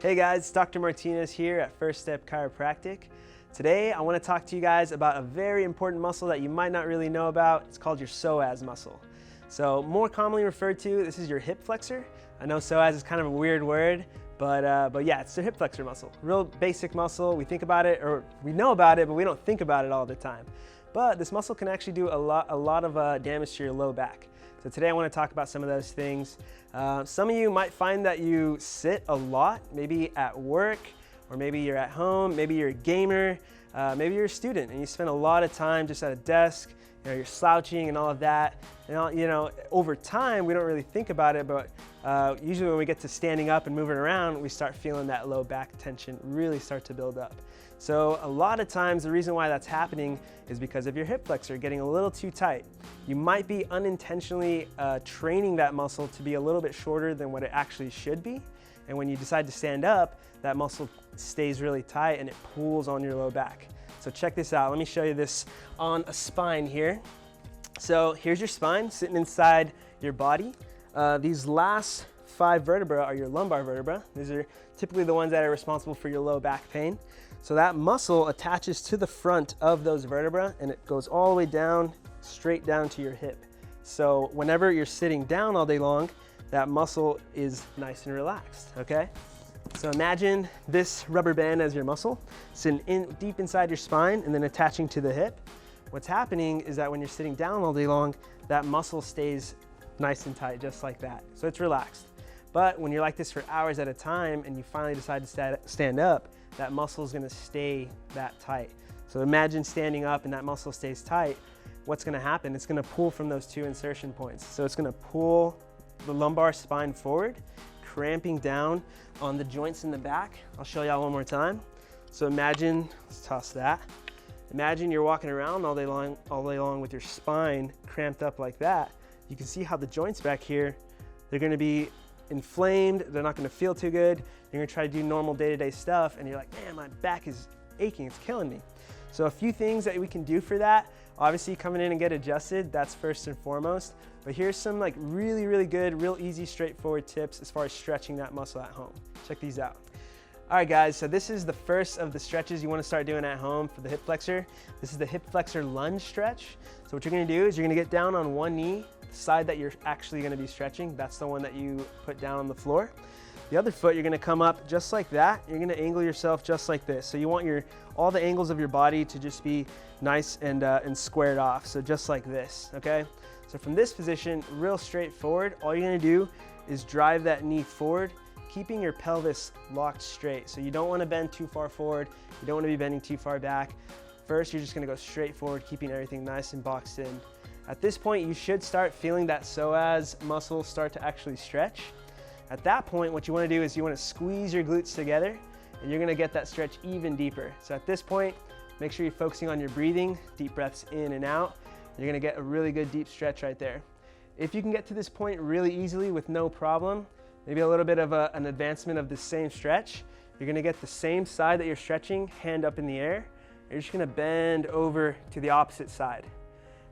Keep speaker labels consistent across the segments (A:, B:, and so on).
A: Hey guys, it's Dr. Martinez here at First Step Chiropractic. Today I want to talk to you guys about a very important muscle that you might not really know about. It's called your psoas muscle. So more commonly referred to, this is your hip flexor. I know psoas is kind of a weird word, but yeah, it's the hip flexor muscle. Real basic muscle. We think about it, or we know about it, but we don't think about it all the time. But this muscle can actually do a lot of damage to your low back. So today I want to talk about some of those things. Some of you might find that you sit a lot, maybe at work, or maybe you're at home, maybe you're a gamer, maybe you're a student and you spend a lot of time just at a desk, you're slouching and all of that. And over time, we don't really think about it, but usually when we get to standing up and moving around, we start feeling that low back tension really start to build up. So a lot of times the reason why that's happening is because of your hip flexor getting a little too tight. You might be unintentionally training that muscle to be a little bit shorter than what it actually should be. And when you decide to stand up, that muscle stays really tight and it pulls on your low back. So check this out. Let me show you this on a spine here. So here's your spine sitting inside your body. These last 5 vertebrae are your lumbar vertebrae. These are typically the ones that are responsible for your low back pain. So that muscle attaches to the front of those vertebrae and it goes all the way down, straight down to your hip. So whenever you're sitting down all day long, that muscle is nice and relaxed, okay? So imagine this rubber band as your muscle, sitting deep inside your spine and then attaching to the hip. What's happening is that when you're sitting down all day long, that muscle stays nice and tight, just like that. So it's relaxed. But when you're like this for hours at a time and you finally decide to stand up, that muscle is gonna stay that tight. So imagine standing up and that muscle stays tight. What's gonna happen? It's gonna pull from those 2 insertion points. So it's gonna pull the lumbar spine forward, cramping down on the joints in the back. I'll show y'all one more time. So imagine, let's toss that. Imagine you're walking around all day long with your spine cramped up like that. You can see how the joints back here, they're gonna be inflamed, they're not gonna feel too good. You're gonna try to do normal day-to-day stuff and you're like, man, my back is aching, it's killing me. So a few things that we can do for that, obviously coming in and get adjusted, that's first and foremost. But here's some like really good, real easy, straightforward tips as far as stretching that muscle at home. Check these out. All right guys, so this is the first of the stretches you wanna start doing at home for the hip flexor. This is the hip flexor lunge stretch. So what you're gonna do is you're gonna get down on one knee, the side that you're actually gonna be stretching, that's the one that you put down on the floor. The other foot, you're gonna come up just like that. You're gonna angle yourself just like this. So you want all the angles of your body to just be nice and squared off. So just like this, okay? So from this position, real straightforward, all you're gonna do is drive that knee forward, keeping your pelvis locked straight. So you don't wanna bend too far forward. You don't wanna be bending too far back. First, you're just gonna go straight forward, keeping everything nice and boxed in. At this point, you should start feeling that psoas muscle start to actually stretch. At that point, what you wanna do is you wanna squeeze your glutes together and you're gonna get that stretch even deeper. So at this point, make sure you're focusing on your breathing, deep breaths in and out. You're gonna get a really good deep stretch right there. If you can get to this point really easily with no problem, maybe a little bit of an advancement of the same stretch, you're gonna get the same side that you're stretching, hand up in the air. You're just gonna bend over to the opposite side.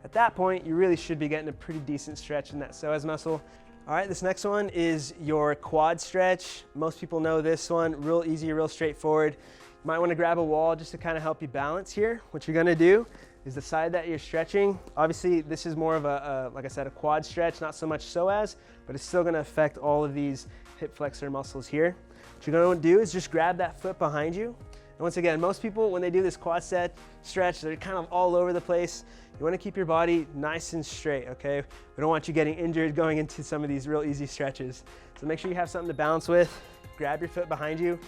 A: At that point, you really should be getting a pretty decent stretch in that psoas muscle. All right, this next one is your quad stretch. Most people know this one, real easy, real straightforward. You might wanna grab a wall just to kind of help you balance here. What you're gonna do is the side that you're stretching. Obviously, this is more of like I said, a quad stretch, not so much psoas, but it's still gonna affect all of these hip flexor muscles here. What you're gonna do is just grab that foot behind you. And once again, most people, when they do this quad stretch, they're kind of all over the place. You wanna keep your body nice and straight, okay? We don't want you getting injured going into some of these real easy stretches. So make sure you have something to balance with. Grab your foot behind you,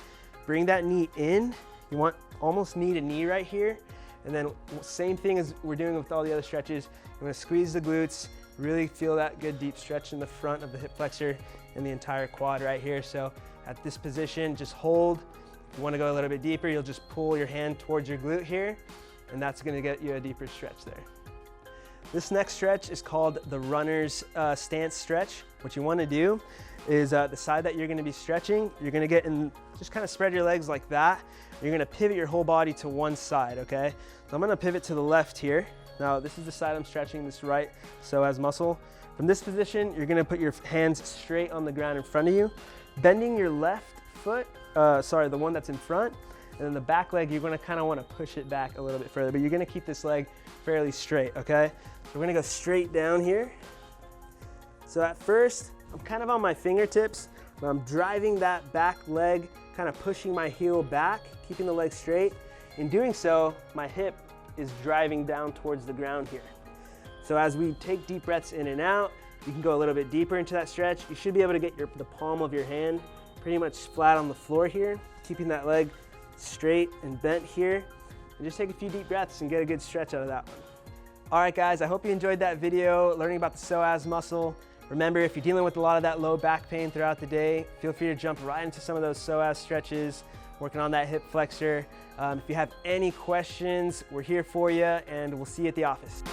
A: bring that knee in. You want almost knee to knee right here. And then same thing as we're doing with all the other stretches. You wanna squeeze the glutes, really feel that good deep stretch in the front of the hip flexor and the entire quad right here. So at this position, just hold. If you wanna go a little bit deeper, you'll just pull your hand towards your glute here, and that's gonna get you a deeper stretch there. This next stretch is called the runner's stance stretch. What you wanna do is the side that you're gonna be stretching, you're gonna get in, just kind of spread your legs like that. You're gonna pivot your whole body to one side, okay? So I'm gonna pivot to the left here. Now this is the side I'm stretching, this right psoas muscle. From this position, you're gonna put your hands straight on the ground in front of you, bending your left foot the one that's in front, and then the back leg, you're gonna kind of want to push it back a little bit further, but you're gonna keep this leg fairly straight, okay? So we're gonna go straight down here. So at first, I'm kind of on my fingertips, but I'm driving that back leg, kind of pushing my heel back, keeping the leg straight. In doing so, my hip is driving down towards the ground here. So as we take deep breaths in and out, you can go a little bit deeper into that stretch. You should be able to get the palm of your hand pretty much flat on the floor here, keeping that leg straight and bent here. And just take a few deep breaths and get a good stretch out of that one. All right, guys, I hope you enjoyed that video learning about the psoas muscle. Remember, if you're dealing with a lot of that low back pain throughout the day, feel free to jump right into some of those psoas stretches, working on that hip flexor. If you have any questions, we're here for you, and we'll see you at the office.